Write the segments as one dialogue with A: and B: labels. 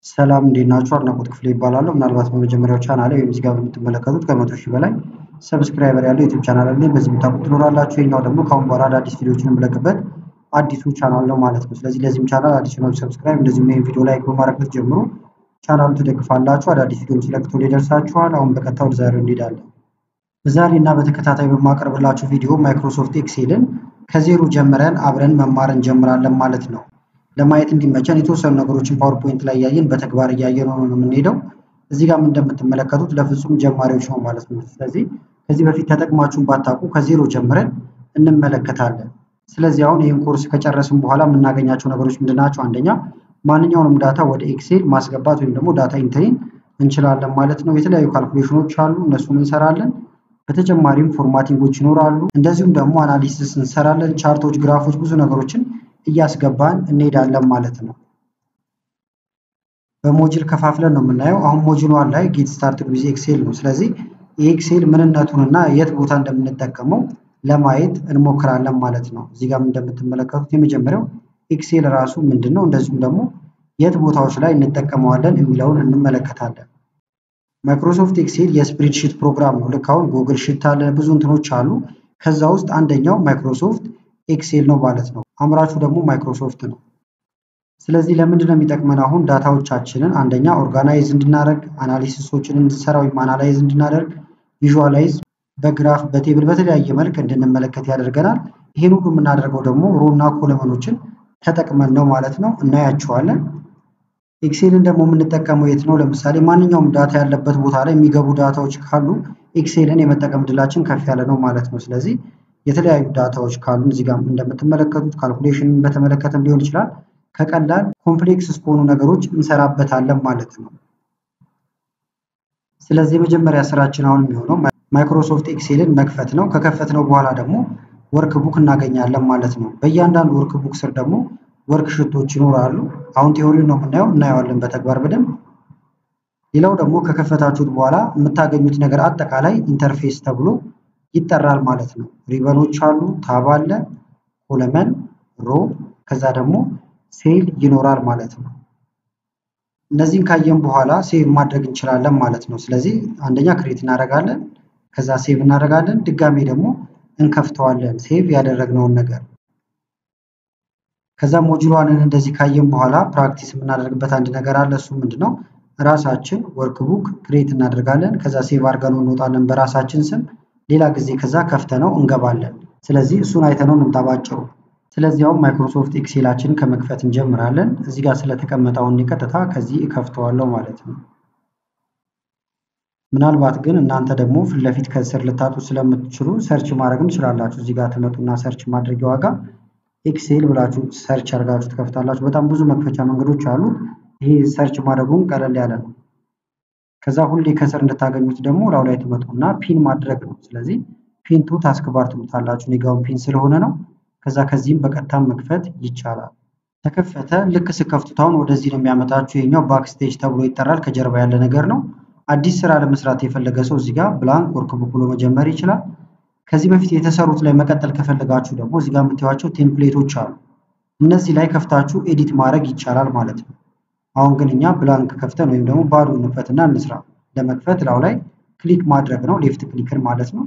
A: ሰላም እንዴት ናችሁ? አድናቆት ክፍሌ ይባላለሁ። ምናልባት በመጀመሪያው ቻናሌ ወይም እዚህ ጋር በምትመለከቱት ከ100 ሺህ በላይ ሰብስክራይበር ያለው ዩቲዩብ ቻናል አለኝ። በዚህ የምታውቁት ትኖራላችሁ። ይሄኛው ደግሞ ከአሁን በኋላ አዳዲስ ቪዲዮዎችን የምለቅበት አዲሱ ቻናል ነው ማለት ነው። ስለዚህ ለዚህም ቻናል አዲስ ናችሁ ሰብስክራይብ፣ እንደዚሁም ይሄን ቪዲዮ ላይክ በማድረግ ብትጀምሩ ቻናሉን ትደግፋላችሁ። አዳዲስ ቪዲዮዎች ሲለቅቶ ይደርሳችኋል። አሁን በቀጥታ ወደ ዛሬው እንሄዳለን። በዛሬና በተከታታይ በማቀርብላችሁ ቪዲዮ ማይክሮሶፍት ኤክሴልን ከዜሮ ጀምረን አብረን መማር እንጀምራለን ማለት ነው። ለማየት እንዲመቸን የተወሰኑ ነገሮችን ፓወርፖይንት ላይ ያየን በተግባር ያየን ነው የምንሄደው። እዚህ ጋር እንደምትመለከቱት ለፍጹም ጀማሪዎች ነው ማለት ነው። ስለዚህ ከዚህ በፊት ተጠቅማችሁን ባታውቁ ከዜሮ ጀምረን እንመለከታለን። ስለዚህ አሁን ይሄን ኮርስ ከጨረስን በኋላ የምናገኛቸው ነገሮች ምንድናቸው? አንደኛ ማንኛውንም ዳታ ወደ ኤክሴል ማስገባት ወይም ደግሞ ዳታ ኢንተሪን እንችላለን ማለት ነው። የተለያዩ ካልኩሌሽኖች አሉ፣ እነሱን እንሰራለን። በተጨማሪም ፎርማቲንጎች ይኖራሉ። እንደዚሁም ደግሞ አናሊሲስ እንሰራለን። ቻርቶች፣ ግራፎች፣ ብዙ ነገሮችን እያስገባን እንሄዳለን ማለት ነው። በሞጁል ከፋፍለን ነው የምናየው። አሁን ሞጁል 1 ላይ ጌት ስታርትድ ዊዝ ኤክሴል ነው። ስለዚህ የኤክሴል ምንነቱንና የት ቦታ እንደምንጠቀመው ለማየት እንሞክራለን ማለት ነው። እዚህ ጋር እንደምትመለከቱት የመጀመሪያው ኤክሴል ራሱ ምንድነው፣ እንደዚሁም ደግሞ የት ቦታዎች ላይ እንጠቀመዋለን የሚለውን እንመለከታለን። ማይክሮሶፍት ኤክሴል የስፕሬድሺት ፕሮግራም ነው። ልክ አሁን ጉግል ሺት አለ፣ ብዙ እንትኖች አሉ። ከዛ ውስጥ አንደኛው ማይክሮሶፍት ኤክሴል ነው ማለት ነው። አምራቹ ደግሞ ማይክሮሶፍት ነው። ስለዚህ ለምንድን ነው የሚጠቅመን? አሁን ዳታዎቻችንን አንደኛ ኦርጋናይዝ እንድናደርግ፣ አናሊሲሶችን እንድንሰራ ወይም አናላይዝ እንድናደርግ፣ ቪዥዋላይዝ በግራፍ በቴብል በተለያየ መልክ እንድንመለከት ያደርገናል። ይሄን ሁሉ የምናደርገው ደግሞ ሮና ኮለመኖችን ተጠቅመን ነው ማለት ነው። እናያቸዋለን። ኤክሴልን ደግሞ የምንጠቀመው የት ነው? ለምሳሌ ማንኛውም ዳታ ያለበት ቦታ ላይ የሚገቡ ዳታዎች ካሉ ኤክሴልን የመጠቀም እድላችን ከፍ ያለ ነው ማለት ነው። ስለዚህ የተለያዩ ዳታዎች ካሉ እዚህ ጋር እንደምትመለከቱት ካልኩሌሽን በተመለከተም ሊሆን ይችላል፣ ከቀላል ኮምፕሌክስ እስከሆኑ ነገሮች እንሰራበታለን ማለት ነው። ስለዚህ የመጀመሪያ ስራችን አሁን የሚሆነው ማይክሮሶፍት ኤክሴልን መክፈት ነው። ከከፈትነው በኋላ ደግሞ ወርክ ቡክ እናገኛለን ማለት ነው። በእያንዳንዱ ወርክ ቡክ ስር ደግሞ ወርክ ሽቶች ይኖራሉ። አሁን ቲዮሪውን ነው የምናየው፣ እናየዋለን በተግባር በደንብ። ሌላው ደግሞ ከከፈታችሁት በኋላ የምታገኙት ነገር አጠቃላይ ኢንተርፌስ ተብሎ ይጠራል ማለት ነው። ሪበኖች አሉ፣ ታብ አለ፣ ኮለመን፣ ሮ፣ ከዛ ደግሞ ሴል ይኖራል ማለት ነው። እነዚህን ካየን በኋላ ሴቭ ማድረግ እንችላለን ማለት ነው። ስለዚህ አንደኛ ክሬት እናደርጋለን፣ ከዛ ሴቭ እናደርጋለን፣ ድጋሜ ደግሞ እንከፍተዋለን ሴቭ ያደረግነውን ነገር። ከዛ ሞጁሏንን እንደዚህ ካየን በኋላ ፕራክቲስ የምናደርግበት አንድ ነገር አለ። እሱ ምንድነው? ራሳችን ወርክ ቡክ ክሬት እናደርጋለን፣ ከዛ ሴቭ አድርገነው እንወጣለን በራሳችን ስም። ሌላ ጊዜ ከዛ ከፍተነው እንገባለን። ስለዚህ እሱን አይተነው እንጣባጭሩ። ስለዚህ አሁን ማይክሮሶፍት ኤክሴላችንን ከመክፈት እንጀምራለን። እዚህ ጋር ስለተቀመጠው ቀጥታ ከዚህ እከፍተዋለሁ ማለት ነው። ምናልባት ግን እናንተ ደግሞ ፊት ለፊት ከስር ልታጡ ስለምትችሉ ሰርች ማድረግም ትችላላችሁ። እዚህ ጋር ትመጡና ሰርች ማድረጊያው ዋጋ ኤክሴል ብላችሁ ሰርች አድርጋችሁ ትከፍታላችሁ። በጣም ብዙ መክፈቻ መንገዶች አሉ። ይሄ ሰርች ማድረጉን ቀለል ያለ ነው። ከዛ ሁሌ ከስር እንድታገኙት ደግሞ ላው ላይ ትመጡና ፒን ማድረግ ነው። ስለዚህ ፒን ቱ ታስክ ባር ትሉታላችሁ። ኔጋውን ፒን ስለሆነ ነው። ከዛ ከዚህም በቀጥታ መክፈት ይቻላል። ተከፈተ። ልክ ስከፍቱት አሁን ወደዚህ ነው የሚያመጣችሁ። ይሄኛው ባክስቴጅ ተብሎ ይጠራል። ከጀርባ ያለ ነገር ነው። አዲስ ስራ ለመስራት የፈለገ ሰው እዚህ ጋር ብላንክ ወርክ ቡክ ብሎ መጀመር ይችላል። ከዚህ በፊት የተሰሩት ላይ መቀጠል ከፈለጋችሁ ደግሞ እዚህ ጋር የምታዩዋቸው ቴምፕሌቶች አሉ። እነዚህ ላይ ከፍታችሁ ኤዲት ማድረግ ይቻላል ማለት ነው። አሁን ግን እኛ ብላንክ ከፍተን ወይም ደግሞ ባዶ እንክፈትና እንስራ። ለመክፈት ላው ላይ ክሊክ ማድረግ ነው፣ ሌፍት ክሊክን ማለት ነው።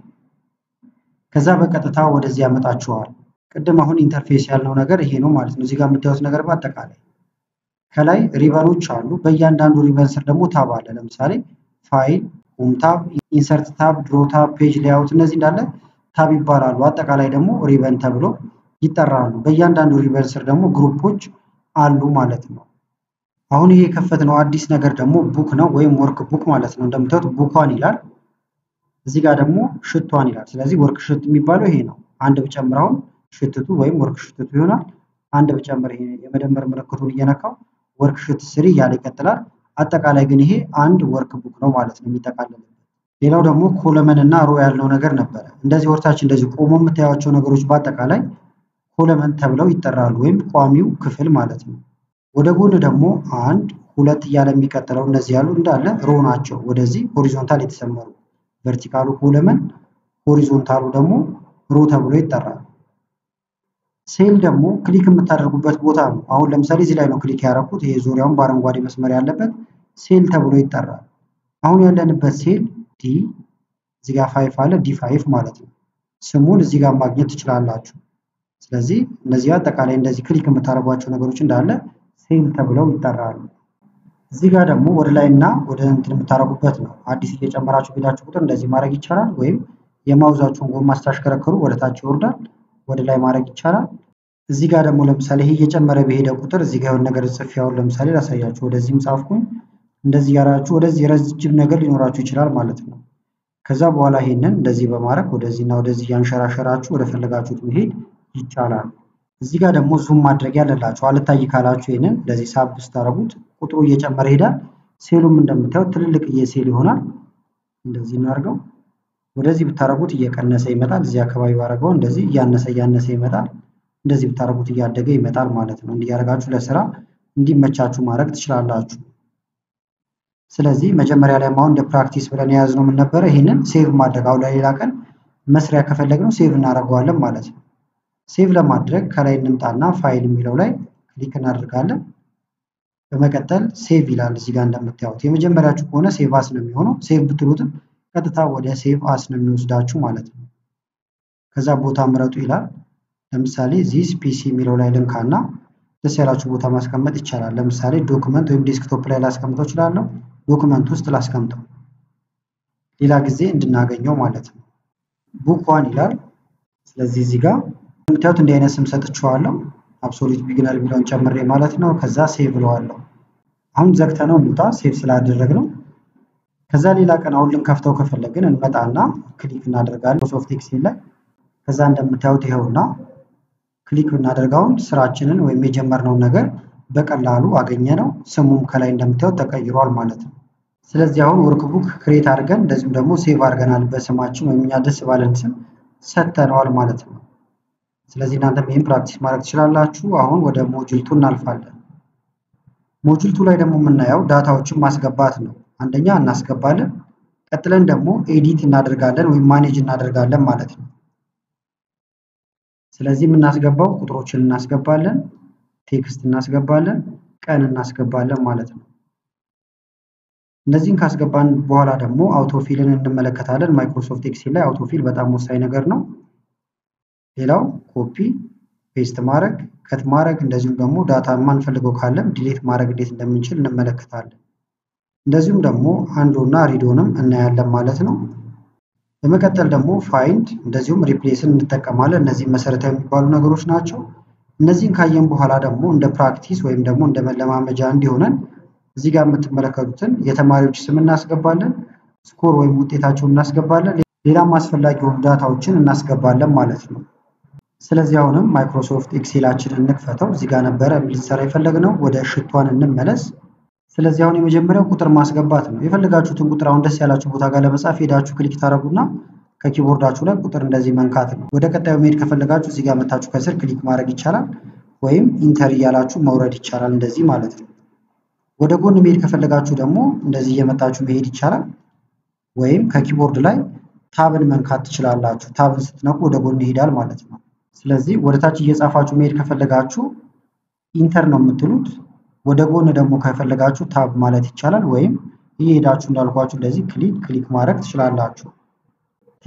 A: ከዛ በቀጥታ ወደዚህ ያመጣችኋል። ቅድም አሁን ኢንተርፌስ ያልነው ነገር ይሄ ነው ማለት ነው። እዚህ ጋር የምታዩት ነገር በአጠቃላይ ከላይ ሪበኖች አሉ። በእያንዳንዱ ሪበን ስር ደግሞ ታብ አለ። ለምሳሌ ፋይል፣ ሆም ታብ፣ ኢንሰርት ታብ፣ ድሮ ታብ፣ ፔጅ ሌአውት፣ እነዚህ እንዳለ ታብ ይባላሉ። አጠቃላይ ደግሞ ሪበን ተብሎ ይጠራሉ። በእያንዳንዱ ሪበን ስር ደግሞ ግሩፖች አሉ ማለት ነው። አሁን ይሄ የከፈትነው አዲስ ነገር ደግሞ ቡክ ነው ወይም ወርክ ቡክ ማለት ነው። እንደምታዩት ቡኳን ይላል፣ እዚህ ጋር ደግሞ ሽቷን ይላል። ስለዚህ ወርክ ሽት የሚባለው ይሄ ነው። አንድ ብጨምረው ሽትቱ ወይም ወርክ ሽትቱ ይሆናል። አንድ ብጨምር ይሄ የመደመር ምልክቱን እየነካው ወርክ ሽት ስሪ እያለ ይቀጥላል። አጠቃላይ ግን ይሄ አንድ ወርክ ቡክ ነው ማለት ነው የሚጠቃለለው። ሌላው ደግሞ ኮለመን እና ሮ ያለው ነገር ነበረ። እንደዚህ ወርታች እንደዚህ ቆሞ የምታዩዋቸው ነገሮች በአጠቃላይ ኮለመን ተብለው ይጠራሉ ወይም ቋሚው ክፍል ማለት ነው። ወደ ጎን ደግሞ 1 2 እያለ የሚቀጥለው እነዚህ ያሉ እንዳለ ሮ ናቸው። ወደዚህ ሆሪዞንታል የተሰመሩ ቨርቲካሉ ኮለመን፣ ሆሪዞንታሉ ደግሞ ሮ ተብሎ ይጠራል። ሴል ደግሞ ክሊክ የምታደርጉበት ቦታ ነው። አሁን ለምሳሌ እዚህ ላይ ነው ክሊክ ያደረኩት። ይሄ ዙሪያውን በአረንጓዴ መስመር ያለበት ሴል ተብሎ ይጠራል። አሁን ያለንበት ሴል ዲ እዚህ ጋር 5 አለ ዲ5 ማለት ነው። ስሙን እዚህ ጋር ማግኘት ትችላላችሁ። ስለዚህ እነዚህ አጠቃላይ እንደዚህ ክሊክ የምታደርጓቸው ነገሮች እንዳለ ሴል ተብለው ይጠራሉ። እዚህ ጋር ደግሞ ወደ ላይና ወደ እንትን የምታደርጉበት ነው። አዲስ እየጨመራችሁ ሄዳችሁ ቁጥር እንደዚህ ማድረግ ይቻላል። ወይም የማውዛችሁን ጎማ ስታሽከረክሩ ወደ ታች ይወርዳል፣ ወደ ላይ ማድረግ ይቻላል። እዚህ ጋር ደግሞ ለምሳሌ ይሄ እየጨመረ በሄደ ቁጥር እዚህ ጋር የሆነ ነገር ጽፌያውን ለምሳሌ ላሳያችሁ። ወደዚህም ጻፍኩኝ። እንደዚህ ያራችሁ ወደዚህ ረጅም ነገር ሊኖራችሁ ይችላል ማለት ነው። ከዛ በኋላ ይሄንን እንደዚህ በማድረግ ወደዚህና ወደዚህ ያንሸራሸራችሁ ወደ ፈለጋችሁት መሄድ ይቻላል። እዚህ ጋር ደግሞ ዙም ማድረግ ያለላችሁ አልታይ ካላችሁ ይሄንን እንደዚህ ሳብ ስታረጉት ቁጥሩ እየጨመረ ይሄዳል። ሴሉም እንደምታዩት ትልልቅ ሴል ይሆናል። እንደዚህ እናርገው። ወደዚህ ብታረጉት እየቀነሰ ይመጣል። እዚህ አካባቢ ባረገው እንደዚህ እያነሰ ይመጣል። እንደዚህ ብታረጉት እያደገ ይመጣል ማለት ነው። እንዲያረጋችሁ ለስራ እንዲመቻችሁ ማድረግ ትችላላችሁ። ስለዚህ መጀመሪያ ላይ ማውን እንደ ፕራክቲስ ብለን የያዝነው ምን ነበር? ይሄንን ሴቭ ማድረግ አሁን ለሌላ ቀን መስሪያ ከፈለግነው ሴቭ እናደርገዋለን ማለት ነው። ሴቭ ለማድረግ ከላይ እንምጣና ፋይል የሚለው ላይ ክሊክ እናደርጋለን። በመቀጠል ሴቭ ይላል እዚህ ጋር እንደምታዩት። የመጀመሪያችሁ ከሆነ ሴቭ አስ ነው የሚሆነው። ሴቭ ብትሉትም ቀጥታ ወደ ሴቭ አስ ነው የሚወስዳችሁ ማለት ነው። ከዛ ቦታ ምረጡ ይላል። ለምሳሌ ዚስ ፒሲ የሚለው ላይ ልንካና ደስ ያላችሁ ቦታ ማስቀመጥ ይቻላል። ለምሳሌ ዶክመንት ወይም ዴስክቶፕ ላይ ላስቀምጠው እችላለሁ። ዶክመንት ውስጥ ላስቀምጠው ሌላ ጊዜ እንድናገኘው ማለት ነው። ቡክ ዋን ይላል። ስለዚህ እዚህ ጋር እንደምታዩት እንዲህ አይነት ስም ሰጥቼዋለሁ። አብሶሉት ቢግነር የሚለውን ጨምሬ ማለት ነው። ከዛ ሴቭ እለዋለሁ። አሁን ዘግተነው እንውጣ ሴቭ ስላደረግነው። ከዛ ሌላ ቀን አሁን ልንከፍተው ከፈለግን እንመጣና ክሊክ እናደርጋለን ማይክሮሶፍት ኤክሴል ላይ። ከዛ እንደምታዩት ይሄውና ክሊክ ብናደርጋውን ስራችንን ወይም የጀመርነውን ነገር በቀላሉ አገኘነው። ስሙም ከላይ እንደምታዩት ተቀይሯል ማለት ነው። ስለዚህ አሁን ወርክቡክ ክሬት አድርገን እንደዚሁም ደግሞ ሴቭ አድርገናል በስማችን ወይም እኛ ደስ ባለን ስም ሰጥተነዋል ማለት ነው። ስለዚህ እናንተም ይሄን ፕራክቲስ ማድረግ ትችላላችሁ። አሁን ወደ ሞጁል 2 እናልፋለን። ሞጁል 2 ላይ ደግሞ የምናየው ዳታዎችን ማስገባት ነው። አንደኛ እናስገባለን፣ ቀጥለን ደግሞ ኤዲት እናደርጋለን ወይም ማኔጅ እናደርጋለን ማለት ነው። ስለዚህ የምናስገባው ቁጥሮችን እናስገባለን፣ ቴክስት እናስገባለን፣ ቀን እናስገባለን ማለት ነው። እነዚህን ካስገባን በኋላ ደግሞ አውቶፊልን እንመለከታለን። ማይክሮሶፍት ኤክሴል ላይ አውቶፊል በጣም ወሳኝ ነገር ነው። ሌላው ኮፒ ፔስት ማድረግ፣ ከት ማድረግ፣ እንደዚሁም ደግሞ ዳታ የማንፈልገው ካለም ዲሌት ማድረግ እንዴት እንደምንችል እንመለከታለን። እንደዚሁም ደግሞ አንዶና ሪዶንም እናያለን ማለት ነው። በመቀጠል ደግሞ ፋይንድ እንደዚሁም ሪፕሌስን እንጠቀማለን። እነዚህ መሰረታዊ የሚባሉ ነገሮች ናቸው። እነዚህን ካየን በኋላ ደግሞ እንደ ፕራክቲስ ወይም ደግሞ እንደ መለማመጃ እንዲሆነን እዚህ ጋር የምትመለከቱትን የተማሪዎች ስም እናስገባለን፣ ስኮር ወይም ውጤታቸውን እናስገባለን፣ ሌላም አስፈላጊ የሆኑ ዳታዎችን እናስገባለን ማለት ነው። ስለዚህ አሁንም ማይክሮሶፍት ኤክሴላችንን እንክፈተው። እዚህ ጋር ነበረ ልንሰራ የፈለግነው። ወደ ሽቷን እንመለስ። ስለዚህ አሁን የመጀመሪያው ቁጥር ማስገባት ነው። የፈለጋችሁትን ቁጥር አሁን ደስ ያላችሁ ቦታ ጋር ለመጻፍ ሄዳችሁ ክሊክ ታደርጉና ከኪቦርዳችሁ ላይ ቁጥር እንደዚህ መንካት ነው። ወደ ቀጣዩ መሄድ ከፈለጋችሁ እዚህ ጋር መታችሁ ከስር ክሊክ ማድረግ ይቻላል፣ ወይም ኢንተር እያላችሁ መውረድ ይቻላል እንደዚህ ማለት ነው። ወደ ጎን መሄድ ከፈለጋችሁ ደግሞ እንደዚህ እየመጣችሁ መሄድ ይቻላል፣ ወይም ከኪቦርድ ላይ ታብን መንካት ትችላላችሁ። ታብን ስትነኩ ወደ ጎን ይሄዳል ማለት ነው። ስለዚህ ወደ ታች እየጻፋችሁ መሄድ ከፈለጋችሁ ኢንተር ነው የምትሉት። ወደ ጎን ደግሞ ከፈለጋችሁ ታብ ማለት ይቻላል፣ ወይም እየሄዳችሁ እንዳልኳችሁ እንደዚህ ክሊክ ማድረግ ትችላላችሁ።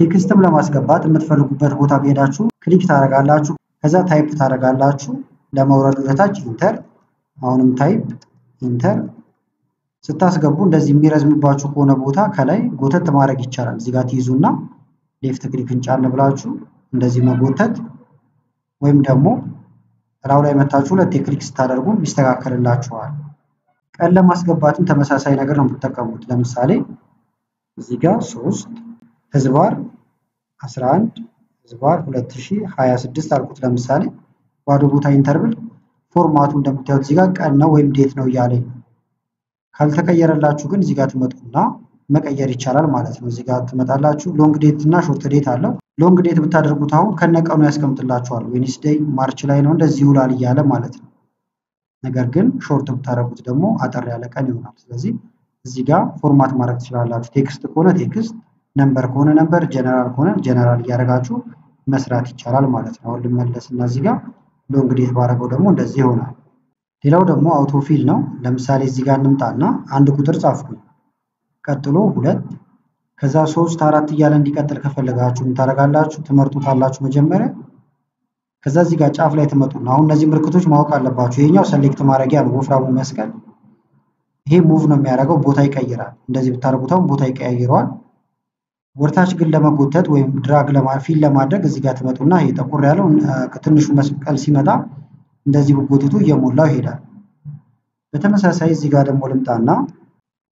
A: ቴክስትም ለማስገባት የምትፈልጉበት ቦታ ሄዳችሁ ክሊክ ታደርጋላችሁ። ከዛ ታይፕ ታደርጋላችሁ። ለመውረድ ወደ ታች ኢንተር፣ አሁንም ታይፕ ኢንተር። ስታስገቡ እንደዚህ የሚረዝምባችሁ ከሆነ ቦታ ከላይ ጎተት ማድረግ ይቻላል። እዚህ ጋር ትይዙና ሌፍት ክሊክን ጫን ብላችሁ እንደዚህ መጎተት፣ ወይም ደግሞ ራው ላይ መታችሁ ሁለቴ ክሊክ ስታደርጉ ይስተካከልላችኋል። ቀን ለማስገባትም ተመሳሳይ ነገር ነው የምትጠቀሙት። ለምሳሌ እዚህ ጋር 3/11/2026 አልኩት። ለምሳሌ ባዶ ቦታ ኢንተርብል ፎርማቱ እንደምታዩት እዚህ ጋር ቀን ነው ወይም ዴት ነው እያለኝ። ካልተቀየረላችሁ ግን እዚህ ጋር ትመጡና መቀየር ይቻላል ማለት ነው። እዚህ ጋር ትመጣላችሁ። ሎንግ ዴት እና ሾርት ዴት አለው። ሎንግ ዴት ብታደርጉት አሁን ከነቀኑ ያስቀምጥላችኋል። ዌድነስዴይ ማርች ላይ ነው እንደዚህ ይውላል እያለ ማለት ነው። ነገር ግን ሾርት ብታደርጉት ደግሞ አጠር ያለ ቀን ይሆናል። ስለዚህ እዚህ ጋር ፎርማት ማድረግ ትችላላችሁ። ቴክስት ከሆነ ቴክስት፣ ነምበር ከሆነ ነምበር፣ ጀነራል ከሆነ ጀነራል እያደረጋችሁ መስራት ይቻላል ማለት ነው። አሁን ልመለስና እዚህ ጋር ሎንግ ዲሌት ባደረገው ደግሞ እንደዚህ ይሆናል። ሌላው ደግሞ አውቶ ፊል ነው። ለምሳሌ እዚህ ጋር እንምጣና አንድ ቁጥር ጻፍኩኝ፣ ቀጥሎ 2 ከዛ 3 4 እያለ እንዲቀጥል ከፈለጋችሁ ምን ታደርጋላችሁ? ትመርጡታላችሁ መጀመሪያ። ከዛ እዚህ ጋር ጫፍ ላይ ትመጡና አሁን እነዚህ ምልክቶች ማወቅ አለባችሁ። ይሄኛው ሰሌክት ማድረጊያ ነው፣ ወፍራሙ መስቀል። ይሄ ሙቭ ነው የሚያደርገው፣ ቦታ ይቀይራል። እንደዚህ ብታደርጉት አሁን ቦታ ይቀያይረዋል። ወርታች ግን ለመጎተት ወይም ድራግ ፊል ለማድረግ እዚህ ጋር ትመጡና ይሄ ጠቁር ያለው ትንሹ መስቀል ሲመጣ እንደዚህ ብጎትቱ እየሞላው ይሄዳል። በተመሳሳይ እዚህ ጋር ደግሞ ልምጣና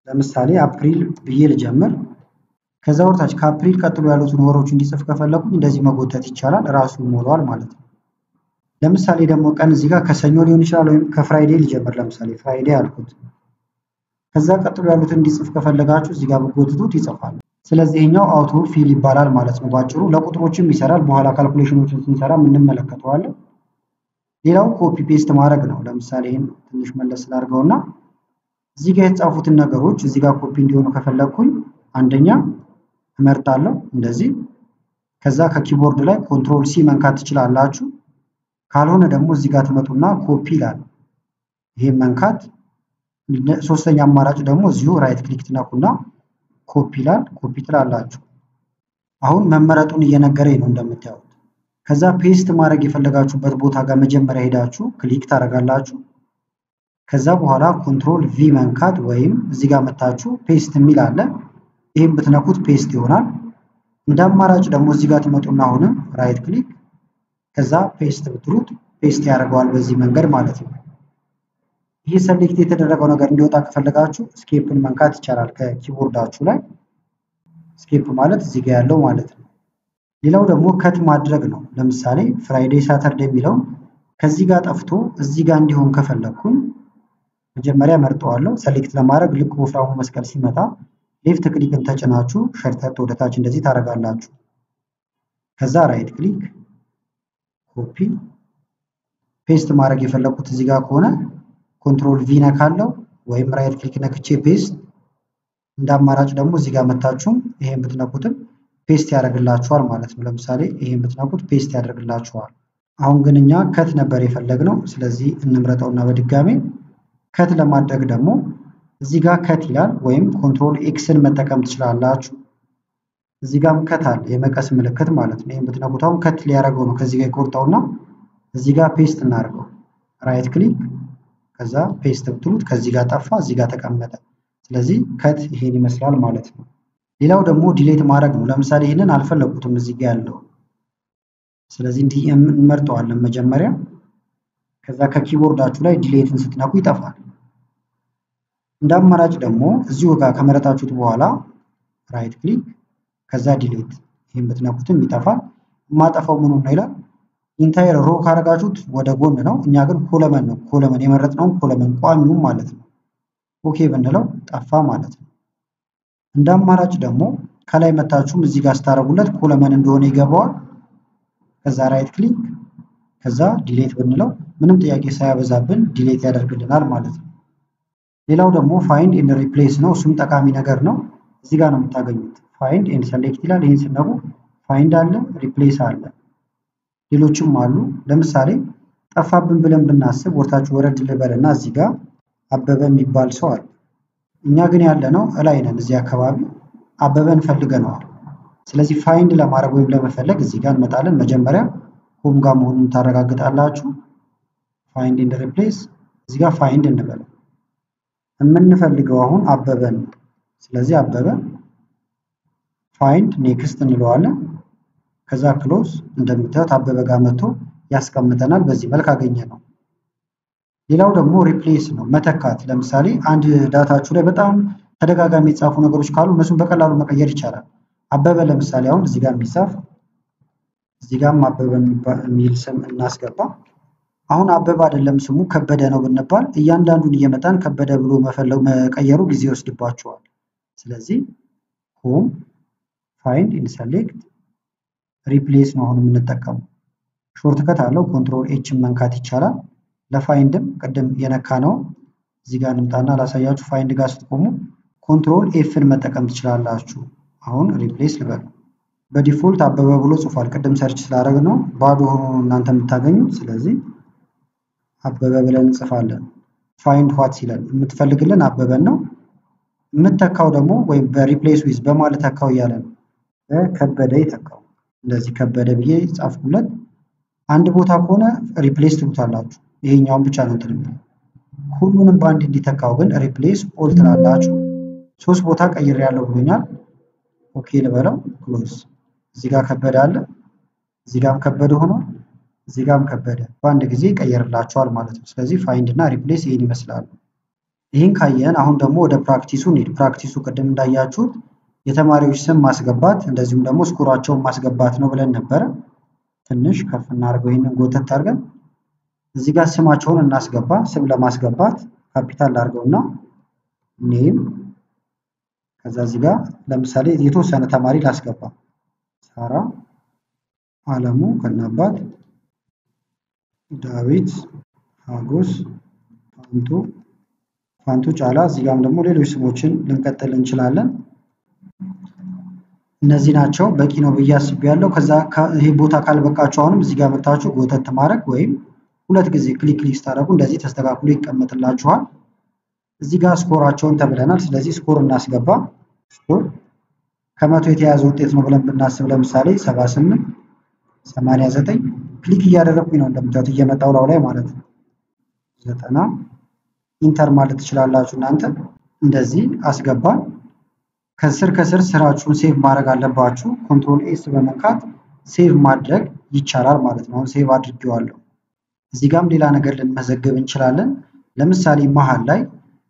A: ለምሳሌ አፕሪል ብዬ ልጀምር። ከዛ ወርታች ከአፕሪል ቀጥሎ ያሉትን ወሮች እንዲጽፍ ከፈለኩኝ እንደዚህ መጎተት ይቻላል፣ ራሱ ይሞላዋል ማለት ነው። ለምሳሌ ደግሞ ቀን እዚህ ጋር ከሰኞ ሊሆን ይችላል ወይም ከፍራይዴ ልጀምር። ለምሳሌ ፍራይዴ አልኩት። ከዛ ቀጥሎ ያሉትን እንዲጽፍ ከፈለጋችሁ እዚህ ጋር ብጎትቱት ይጽፋል። ስለዚህ ይሄኛው አውቶ ፊል ይባላል ማለት ነው ባጭሩ። ለቁጥሮችም ይሰራል፣ በኋላ ካልኩሌሽኖችን ስንሰራ እንመለከተዋለን። ሌላው ኮፒ ፔስት ማድረግ ነው። ለምሳሌ ይሄን ትንሽ መለስ ስላድርገውና እዚህ ጋር የተጻፉትን ነገሮች እዚህ ጋር ኮፒ እንዲሆኑ ከፈለኩኝ አንደኛ እመርጣለሁ እንደዚህ። ከዛ ከኪቦርድ ላይ ኮንትሮል ሲ መንካት ትችላላችሁ። ካልሆነ ደግሞ እዚህ ጋር ትመጡና ኮፒ ይላል፣ ይሄን መንካት። ሶስተኛ አማራጭ ደግሞ እዚሁ ራይት ክሊክ ትነኩና ኮፒ ይላል፣ ኮፒ ትላላችሁ። አሁን መመረጡን እየነገረኝ ነው እንደምታዩት። ከዛ ፔስት ማድረግ የፈለጋችሁበት ቦታ ጋር መጀመሪያ ሄዳችሁ ክሊክ ታደርጋላችሁ። ከዛ በኋላ ኮንትሮል ቪ መንካት ወይም እዚህ ጋር መታችሁ ፔስት የሚል አለ፣ ይሄን ብትነኩት ፔስት ይሆናል። እንደ አማራጭ ደግሞ እዚህ ጋር ትመጡና አሁንም ራይት ክሊክ ከዛ ፔስት ብትሉት ፔስት ያደርገዋል በዚህ መንገድ ማለት ነው። ይሄ ሰሌክት የተደረገው ነገር እንዲወጣ ከፈለጋችሁ ስኬፕን መንካት ይቻላል ከኪቦርዳችሁ ላይ። ስኬፕ ማለት እዚህ ጋር ያለው ማለት ነው። ሌላው ደግሞ ከት ማድረግ ነው። ለምሳሌ ፍራይዴ ሳተርዴ የሚለው ከዚህ ጋር ጠፍቶ እዚህ ጋር እንዲሆን ከፈለኩኝ መጀመሪያ መርጠዋለሁ። ሰሌክት ለማድረግ ልክ ወፍራሙ መስቀል ሲመጣ ሌፍት ክሊክን ተጭናችሁ ሸርተት ወደታች እንደዚህ ታደርጋላችሁ። ከዛ ራይት ክሊክ ኮፒ ፔስት ማድረግ የፈለኩት እዚህ ጋር ከሆነ ኮንትሮል ቪ ነካለው ወይም ራይት ክሊክ ነክቼ ፔስት። እንደ አማራጭ ደግሞ እዚህ ጋር መታችሁ ይሄን ብትነኩትም ፔስት ያደርግላችኋል ማለት ነው። ለምሳሌ ይሄን ብትነኩት ፔስት ያደርግላችኋል። አሁን ግን እኛ ከት ነበር የፈለግነው፣ ስለዚህ እንምረጠውና በድጋሚ ከት ለማድረግ ደግሞ እዚህ ጋር ከት ይላል ወይም ኮንትሮል ኤክስን መጠቀም ትችላላችሁ። እዚህ ጋርም ከት አለ የመቀስ ምልክት ማለት ነው። ይሄን ብትነኩት አሁን ከት ሊያደርገው ነው። ከዚህ ጋር ይቆርጠውና እዚህ ጋር ፔስት እናድርገው። ራይት ክሊክ ከዛ ፔስት ብትሉት ከዚህ ጋር ጠፋ፣ እዚህ ጋር ተቀመጠ። ስለዚህ ከት ይሄን ይመስላል ማለት ነው። ሌላው ደግሞ ዲሌት ማድረግ ነው። ለምሳሌ ይሄንን አልፈለኩትም እዚህ ጋር ያለው፣ ስለዚህ እንዲህ እንመርጠዋለን መጀመሪያ። ከዛ ከኪቦርዳችሁ ላይ ዲሌትን ስትነኩ ይጠፋል። እንደ አማራጭ ደግሞ እዚሁ ጋር ከመረጣችሁት በኋላ ራይት ክሊክ ከዛ ዲሌት፣ ይሄን ብትነኩትም ይጠፋል። የማጠፋው ምኑ ነው ይላል። ኢንታየር ሮ ካረጋችሁት ወደ ጎን ነው። እኛ ግን ኮለመን ነው፣ ኮለመን የመረጥነው ኮለመን ቋሚው ማለት ነው። ኦኬ ብንለው ጠፋ ማለት ነው። እንደ አማራጭ ደግሞ ከላይ መታችሁም እዚህ ጋር ስታረጉለት ኮለመን እንደሆነ ይገባዋል። ከዛ ራይት ክሊክ ከዛ ዲሌት ብንለው ምንም ጥያቄ ሳያበዛብን ዲሌት ያደርግልናል ማለት ነው። ሌላው ደግሞ ፋይንድ ኤንድ ሪፕሌስ ነው። እሱም ጠቃሚ ነገር ነው። እዚህ ጋር ነው የምታገኙት። ፋይንድ ኤንድ ሰሌክት ይላል። ይሄን ስነኩ ፋይንድ አለ፣ ሪፕሌስ አለ፣ ሌሎችም አሉ። ለምሳሌ ጠፋብን ብለን ብናስብ ወርታችሁ ወረድ ልበልና እዚህ ጋር አበበ የሚባል ሰው አለ። እኛ ግን ያለነው እላይ ነን፣ እዚህ አካባቢ አበበን ፈልገነዋል። ስለዚህ ፋይንድ ለማድረግ ወይም ለመፈለግ እዚህ ጋር እንመጣለን። መጀመሪያ ሆም ጋር መሆኑን ታረጋግጣላችሁ። ፋይንድ ኤንድ ሪፕሌስ እዚህ ጋር ፋይንድ እንበል። የምንፈልገው አሁን አበበን፣ ስለዚህ አበበ ፋይንድ ኔክስት እንለዋለን። ከዛ ክሎዝ እንደምታዩት አበበ ጋር መጥቶ ያስቀምጠናል። በዚህ መልክ አገኘ ነው። ሌላው ደግሞ ሪፕሌስ ነው፣ መተካት። ለምሳሌ አንድ ዳታችሁ ላይ በጣም ተደጋጋሚ የተጻፉ ነገሮች ካሉ እነሱን በቀላሉ መቀየር ይቻላል። አበበ ለምሳሌ አሁን እዚህ ጋር የሚጻፍ እዚህ ጋርም አበበ የሚል ስም እናስገባ። አሁን አበበ አይደለም ስሙ ከበደ ነው ብንባል እያንዳንዱን እየመጣን ከበደ ብሎ መቀየሩ ጊዜ ይወስድባቸዋል። ስለዚህ ሆም ፋይንድ ኤንድ ሰሌክት ሪፕሌስ ነው አሁን የምንጠቀመው። ሾርትከት አለው፣ ኮንትሮል ኤችን መንካት ይቻላል። ለፋይንድም ቅድም የነካ ነው እዚህ ጋር እንምጣና ላሳያችሁ። ፋይንድ ጋር ስትቆሙ ኮንትሮል ኤፍን መጠቀም ትችላላችሁ። አሁን ሪፕሌስ ልበል። በዲፎልት አበበ ብሎ ጽፏል። ቅድም ሰርች ስላደረግ ነው ባዶ ሆኖ እናንተ የምታገኙት። ስለዚህ አበበ ብለን እንጽፋለን። ፋይንድ ዋት ሲለን የምትፈልግልን አበበን ነው። የምትተካው ደግሞ ወይም በሪፕሌስ ዊዝ በማለት ተካው እያለ ነው። ከበደ ይተካው። እንደዚህ ከበደ ብዬ ጻፍኩለት። አንድ ቦታ ከሆነ ሪፕሌስ ትሉታላችሁ። ይሄኛውን ብቻ ነው እንትን የሚለው። ሁሉንም በአንድ እንዲተካው ግን ሪፕሌስ ኦል ትላላችሁ። 3 ቦታ ቀይሬያለሁ ብሎኛል። ኦኬ ልበለው። ክሎዝ። እዚህ ጋር ከበደ አለ፣ እዚህ ጋርም ከበደ ሆኗል፣ እዚህ ጋርም ከበደ። በአንድ ጊዜ ይቀየርላችኋል ማለት ነው። ስለዚህ ፋይንድ እና ሪፕሌስ ይሄን ይመስላል። ይህን ካየን አሁን ደግሞ ወደ ፕራክቲሱ እንሂድ። ፕራክቲሱ ቅድም እንዳያችሁት የተማሪዎች ስም ማስገባት እንደዚሁም ደግሞ ስኮራቸውን ማስገባት ነው ብለን ነበረ። ትንሽ ከፍ እናድርገው፣ ይሄንን ጎተት አድርገን እዚህ ጋር ስማቸውን እናስገባ። ስም ለማስገባት ካፒታል አድርገውና ኔም፣ ከዛ እዚህ ጋር ለምሳሌ የተወሰነ ተማሪ ላስገባ። ሳራ አለሙ ከናባት፣ ዳዊት፣ ሀጎስ፣ ፋንቱ ጫላ። እዚህ ጋርም ደግሞ ሌሎች ስሞችን ልንቀጥል እንችላለን። እነዚህ ናቸው። በቂ ነው ብዬ አስቤያለሁ። ከዛ ይሄ ቦታ ካልበቃችሁ አሁንም እዚህ ጋር መታችሁ ጎተት ማድረግ ወይም 2 ጊዜ ክሊክ ስታደርጉ እንደዚህ ተስተካክሎ ይቀመጥላችኋል። እዚህ ጋር ስኮራቸውን ተብለናል። ስለዚህ ስኮር እናስገባ። ስኮር ከመቶ የተያዘ ውጤት ነው ብለን ብናስብ ለምሳሌ 78 89 ክሊክ እያደረኩኝ ነው እንደምታዩት እየመጣው ላው ላይ ማለት ነው። 90 ኢንተር ማለት ትችላላችሁ እናንተ። እንደዚህ አስገባን። ከስር ስራችሁን ሴቭ ማድረግ አለባችሁ። ኮንትሮል ኤስ በመንካት ሴቭ ማድረግ ይቻላል ማለት ነው። አሁን ሴቭ አድርጌዋለሁ። እዚህ ጋርም ሌላ ነገር ልንመዘግብ እንችላለን። ለምሳሌ መሃል ላይ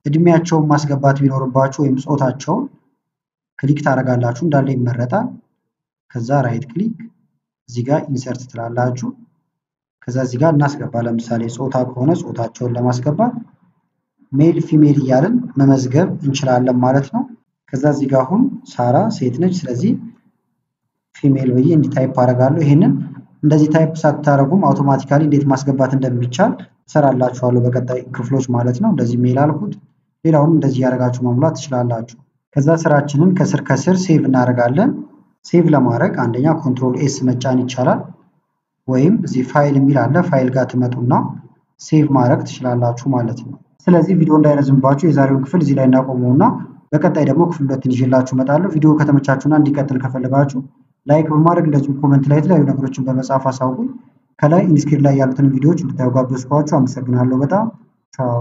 A: እድሜያቸውን ማስገባት ቢኖርባችሁ ወይም ጾታቸውን ክሊክ ታደርጋላችሁ፣ እንዳለ ይመረጣል። ከዛ ራይት ክሊክ እዚህ ጋር ኢንሰርት ትላላችሁ። ከዛ እዚህ ጋር እናስገባ። ለምሳሌ ጾታ ከሆነ ጾታቸውን ለማስገባት ሜል ፊሜል እያልን መመዝገብ እንችላለን ማለት ነው። ከዛ እዚህ ጋር አሁን ሳራ ሴት ነች፣ ስለዚህ ፊሜል ብዬ እንዲታይፕ አደርጋለሁ። ይሄንን እንደዚህ ታይፕ ሳታረጉም አውቶማቲካሊ እንዴት ማስገባት እንደሚቻል ሰራላችኋለሁ በቀጣይ ክፍሎች ማለት ነው። እንደዚህ ሜል አልኩት። ሌላውን እንደዚህ ያደርጋችሁ መሙላት ትችላላችሁ። ከዛ ስራችንን ከስር ሴቭ እናደርጋለን። ሴቭ ለማድረግ አንደኛ ኮንትሮል ኤስ መጫን ይቻላል፣ ወይም እዚህ ፋይል የሚል አለ። ፋይል ጋር ትመጡና ሴቭ ማድረግ ትችላላችሁ ማለት ነው። ስለዚህ ቪዲዮ እንዳይረዝምባችሁ የዛሬውን ክፍል እዚህ ላይ እናቆመውና በቀጣይ ደግሞ ክፍል 2 ይዤላችሁ እመጣለሁ። ቪዲዮ ከተመቻችሁና እንዲቀጥል ከፈለጋችሁ ላይክ በማድረግ እንደዚሁ ኮሜንት ላይ የተለያዩ ነገሮችን በመጻፍ አሳውቁኝ። ከላይ ኢንስክሪን ላይ ያሉትን ቪዲዮዎች እንድታዩ ጋብዛችኋለሁ። አመሰግናለሁ በጣም ቻው።